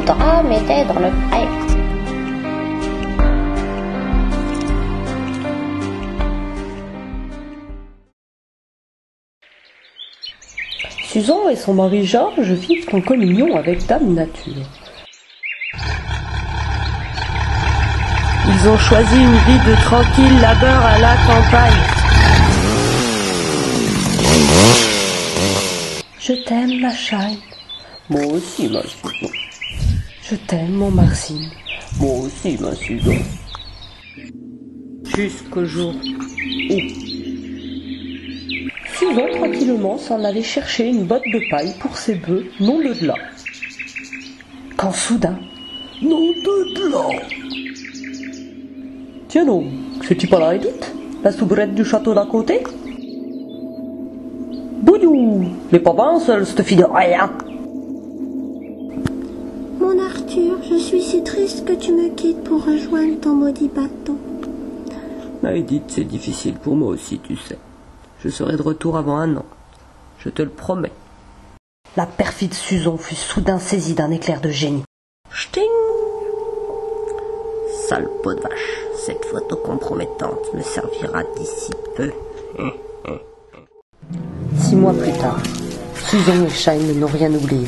drame était dans le pré. Susan et son mari Georges vivent en communion avec Dame Nature. Ils ont choisi une vie de tranquille labeur à la campagne. Je t'aime, ma Shine. Moi aussi, ma Susan. Je t'aime, mon Marcine. Moi aussi, ma Susan. Jusqu'au jour où Susan tranquillement s'en allait chercher une botte de paille pour ses bœufs, non de là. Quand soudain, non de là. Tiens donc, c'est-tu pas la Edith, la soubrette du château d'à côté? Bouillou, les pas bien seul, cette fille de rien. Mon Arthur, je suis si triste que tu me quittes pour rejoindre ton maudit bateau. Edith, c'est difficile pour moi aussi, tu sais. Je serai de retour avant 1 an. Je te le promets. La perfide Susan fut soudain saisie d'un éclair de génie. Ch'ting! Sale peau de vache, cette photo compromettante me servira d'ici peu. 6 mois plus tard, Susan et Shine n'ont rien oublié.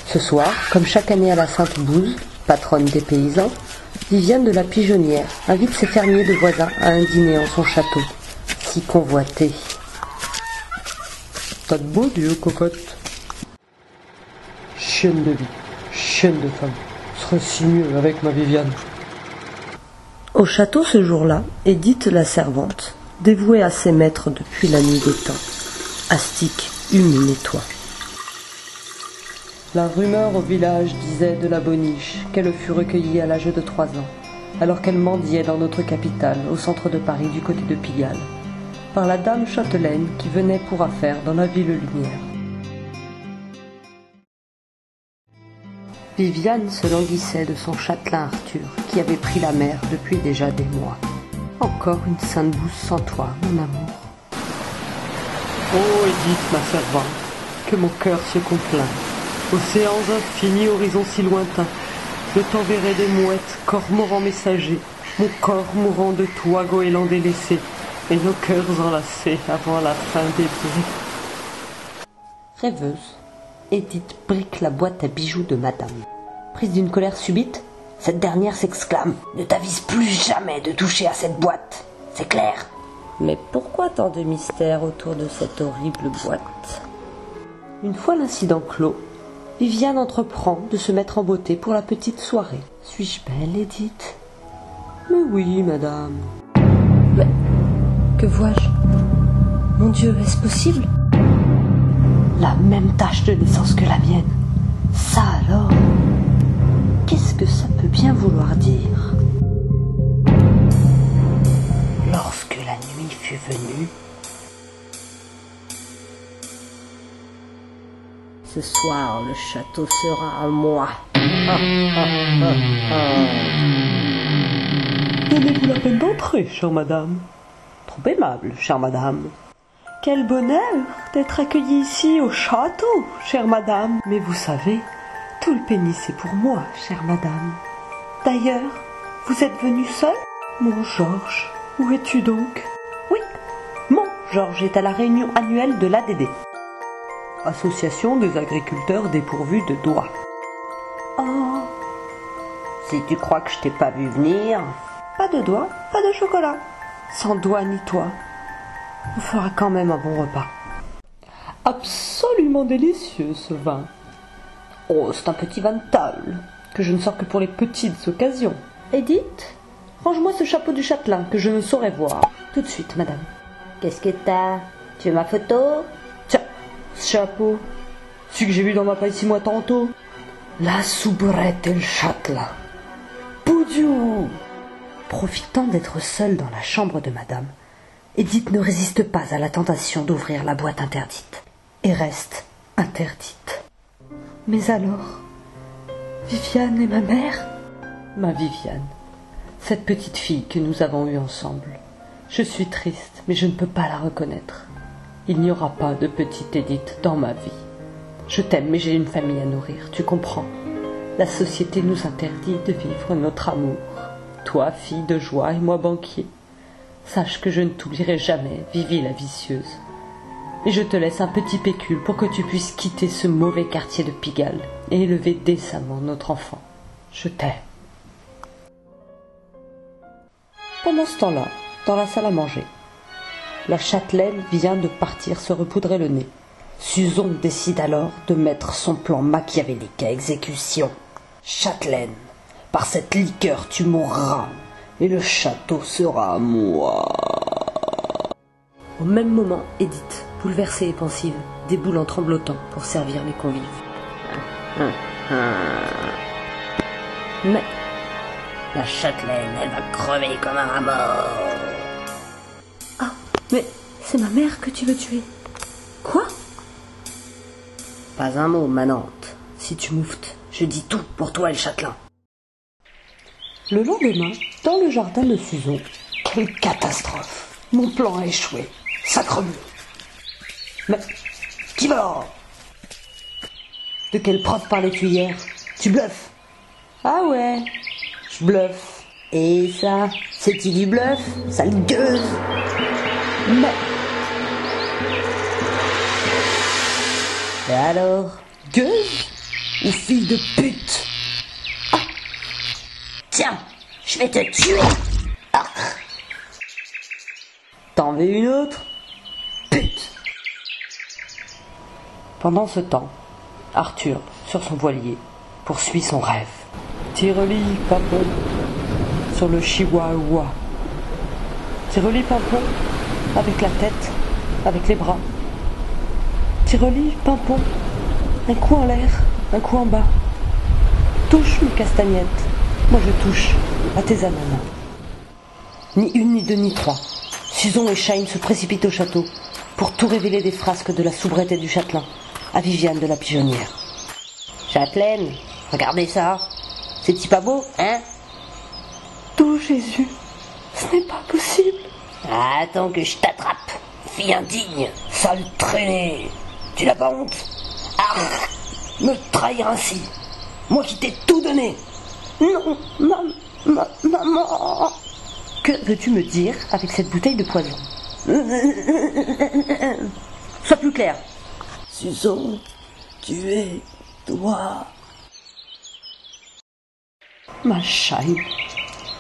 Ce soir, comme chaque année à la Sainte-Bouze, patronne des paysans, Viviane de la Pigeonnière invite ses fermiers de voisins à un dîner en son château, si convoité. T'as de beaux dieux, cocotte. Chienne de vie, chienne de femme, serait si mieux avec ma Viviane. Au château ce jour-là, Edith la servante, dévouée à ses maîtres depuis la nuit des temps, astique, hume, nettoie. La rumeur au village disait de la boniche qu'elle fut recueillie à l'âge de 3 ans, alors qu'elle mendiait dans notre capitale, au centre de Paris, du côté de Pigalle, par la dame châtelaine qui venait pour affaire dans la ville lumière. Viviane se languissait de son châtelain Arthur, qui avait pris la mer depuis déjà des mois. Encore une Sainte-Bouze sans toi, mon amour. Oh, Edith, ma servante, que mon cœur se complaint. Océans infinis, horizons si lointains, je t'enverrai des mouettes, cormorans messagers, mon corps mourant de toi, goéland délaissé, et nos cœurs enlacés avant la fin des bruits. Rêveuse, Edith brique la boîte à bijoux de madame. Prise d'une colère subite, cette dernière s'exclame « Ne t'avise plus jamais de toucher à cette boîte, c'est clair ?» Mais pourquoi tant de mystère autour de cette horrible boîte? Une fois l'incident clos, Viviane entreprend de se mettre en beauté pour la petite soirée. Suis-je belle, Edith? Mais oui, madame. Mais que vois-je? Mon Dieu, est-ce possible? La même tache de naissance que la mienne. Ça alors? Qu'est-ce que ça peut bien vouloir dire? Lorsque la nuit fut venue, ce soir le château sera à moi. Donnez-vous la peine d'entrer, chère madame. Trop aimable, chère madame. Quel bonheur d'être accueillie ici au château, chère madame. Mais vous savez, tout le pénis est pour moi, chère madame. D'ailleurs, vous êtes venue seule? Mon Georges, où es-tu donc? Oui, mon Georges est à la réunion annuelle de l'ADD. Association des agriculteurs dépourvus de doigts. Oh, si tu crois que je t'ai pas vu venir... Pas de doigts, pas de chocolat. Sans doigts ni toi. On fera quand même un bon repas. Absolument délicieux ce vin. Oh, c'est un petit vin de table, que je ne sors que pour les petites occasions. Edith, range-moi ce chapeau du châtelain que je ne saurais voir. Tout de suite, madame. Qu'est-ce que t'as? Tu veux ma photo? Tiens, ce chapeau, celui que j'ai vu dans ma paille 6 mois tantôt. La soubrette et le châtelain. Poudiou! Profitant d'être seule dans la chambre de madame, Edith ne résiste pas à la tentation d'ouvrir la boîte interdite, et reste interdite. Mais alors, Viviane est ma mère? Ma Viviane, cette petite fille que nous avons eue ensemble. Je suis triste, mais je ne peux pas la reconnaître. Il n'y aura pas de petite Edith dans ma vie. Je t'aime, mais j'ai une famille à nourrir, tu comprends? La société nous interdit de vivre notre amour. Toi, fille de joie, et moi, banquier. Sache que je ne t'oublierai jamais, Vivi la vicieuse. Et je te laisse un petit pécule pour que tu puisses quitter ce mauvais quartier de Pigalle et élever décemment notre enfant. Je t'aime. Pendant ce temps-là, dans la salle à manger, la châtelaine vient de partir se repoudrer le nez. Suzon décide alors de mettre son plan machiavélique à exécution. Châtelaine, par cette liqueur tu mourras, et le château sera à moi. Au même moment, Édith, bouleversée et pensive, déboule en tremblotant pour servir les convives. Mais la châtelaine, elle va crever comme un rat mort. Ah, mais c'est ma mère que tu veux tuer. Quoi? Pas un mot, Manante. Si tu mouftes, je dis tout pour toi et le châtelain. Le lendemain, dans le jardin de Suzon, quelle catastrophe! Mon plan a échoué. Sacrebleu! Mais, qui va? De quelle preuve parlais-tu hier? Tu bluffes? Ah ouais, je bluffe. Et ça, c'est-il du bluff, sale gueuse? Mais... Et alors, gueuse ou fille de pute? Ah. Tiens, je vais te tuer. Ah. T'en veux une autre? Pute! Pendant ce temps, Arthur, sur son voilier, poursuit son rêve. Tireli Pimpon sur le Chihuahua. Tireli Pimpon avec la tête, avec les bras. Tireli Pimpon, un coup en l'air, un coup en bas. Touche mes castagnettes, moi je touche à tes ananas. Ni une, ni deux, ni trois. Suzon et Shine se précipitent au château pour tout révéler des frasques de la soubrette et du châtelain à Viviane de la pigeonnière. Châtelaine, regardez ça. C'est-il pas beau, hein? Tout Jésus, ce n'est pas possible. Attends que je t'attrape, fille indigne, sale traînée. Tu n'as pas honte? Ah, me trahir ainsi, moi qui t'ai tout donné. Non, maman. Que veux-tu me dire avec cette bouteille de poison? Sois plus clair. Suzon, tu es toi. Ma Shine,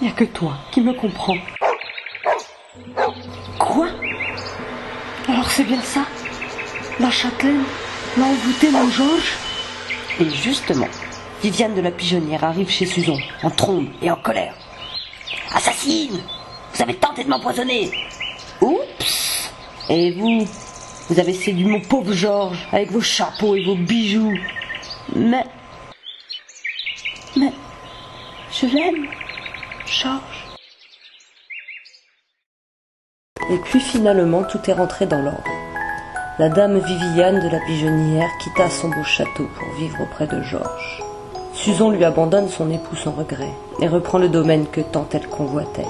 il n'y a que toi qui me comprends. Quoi? Alors c'est bien ça? La châtelaine l'a envoûté mon Georges? Et justement, Viviane de la pigeonnière arrive chez Suzon, en trombe et en colère. Assassine! Vous avez tenté de m'empoisonner! Oups! Et vous avez séduit mon pauvre Georges avec vos chapeaux et vos bijoux. Mais, je l'aime, Georges. Et puis finalement, tout est rentré dans l'ordre. La dame Viviane de la pigeonnière quitta son beau château pour vivre auprès de Georges. Suzon lui abandonne son époux sans regret et reprend le domaine que tant elle convoitait.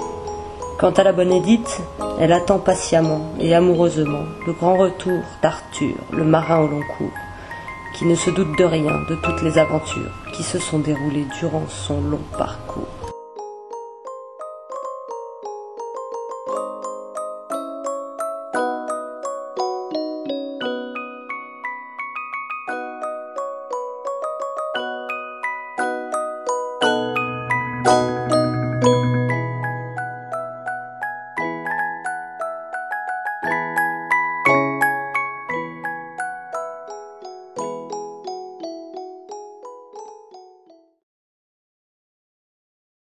Quant à la bonne Édith, elle attend patiemment et amoureusement le grand retour d'Arthur, le marin au long cours, qui ne se doute de rien de toutes les aventures qui se sont déroulées durant son long parcours.